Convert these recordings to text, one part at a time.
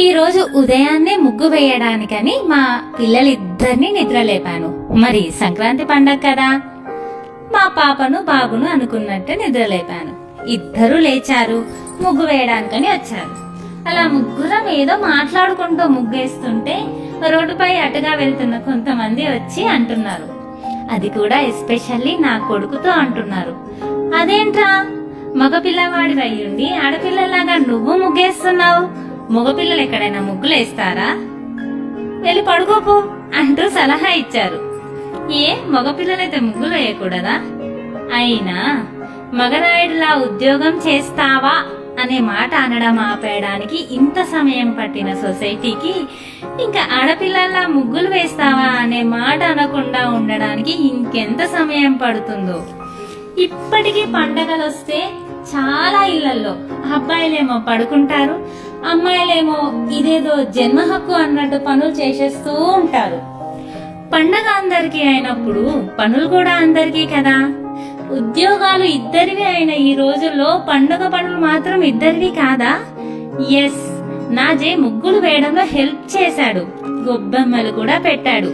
ఈ రోజు ఉదయాన్నే ముగ్గు వేయడానికని మా పిల్లలిద్దరిని నిద్రలేపాను. మరి సంక్రాంతి పండగ కదా, మా పాపను బాబును అనుకున్నట్టు నిద్రలేపాను. ఇద్దరు లేచారు, ముగ్గు వేయడానికని వచ్చారు. అలా ముగ్గురం ఏదో మాట్లాడుకుంటూ ముగ్గేస్తుంటే రోడ్డుపై అటుగా వెళ్తున్న కొంతమంది వచ్చి అంటున్నారు. అది కూడా ఎస్పెషల్లీ నా కొడుకుతో అంటున్నారు, అదేంట్రా మగ పిల్లవాడి అయ్యుండి ఆడపిల్లలాగా నువ్వు ముగ్గేస్తున్నావు, మగపిల్లలు ఎక్కడైనా ముగ్గులు వేస్తారా, వెళ్ళి పడుకోపో అంటూ సలహా ఇచ్చారు. ఏ మగపిల్లలైతే ముగ్గులు వేయకూడదా, అయినా మగరాయుడులా ఉద్యోగం చేస్తావా అనే మాట అనడం ఆపేయడానికి ఇంత సమయం పట్టిన సొసైటీకి ఇంకా ఆడపిల్లల్లా ముగ్గులు వేస్తావా అనే మాట అనకుండా ఉండడానికి ఇంకెంత సమయం పడుతుందో. ఇప్పటికీ పండగలు వస్తే చాలా ఇళ్లలో అబ్బాయిలేమో పడుకుంటారు, అమ్మాయిలేమో ఇదేదో జన్మ హక్కు అన్నట్టు పనులు చేసేస్తూ ఉంటారు. పండగ అందరికీ అయినప్పుడు పనులు కూడా అందరికీ కదా. ఉద్యోగాలు ఇద్దరివి అయిన ఈ రోజుల్లో పండుగ పనులు మాత్రం ఇద్దరివి కాదా? ఎస్, నాజే ముగ్గులు వేయడంలో హెల్ప్ చేశాడు, గొబ్బెమ్మలు కూడా పెట్టాడు,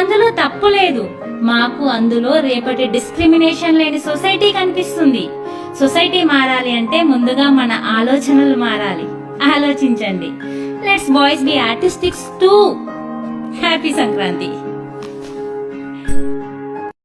అందులో తప్పు లేదు. మాకు అందులో రేపటి డిస్క్రిమినేషన్ లేని సొసైటీ కనిపిస్తుంది. సొసైటీ మారాలి అంటే ముందుగా మన ఆలోచనలు మారాలి. ఆలోచించండి. Let's boys be artistics too. Happy Sankranti.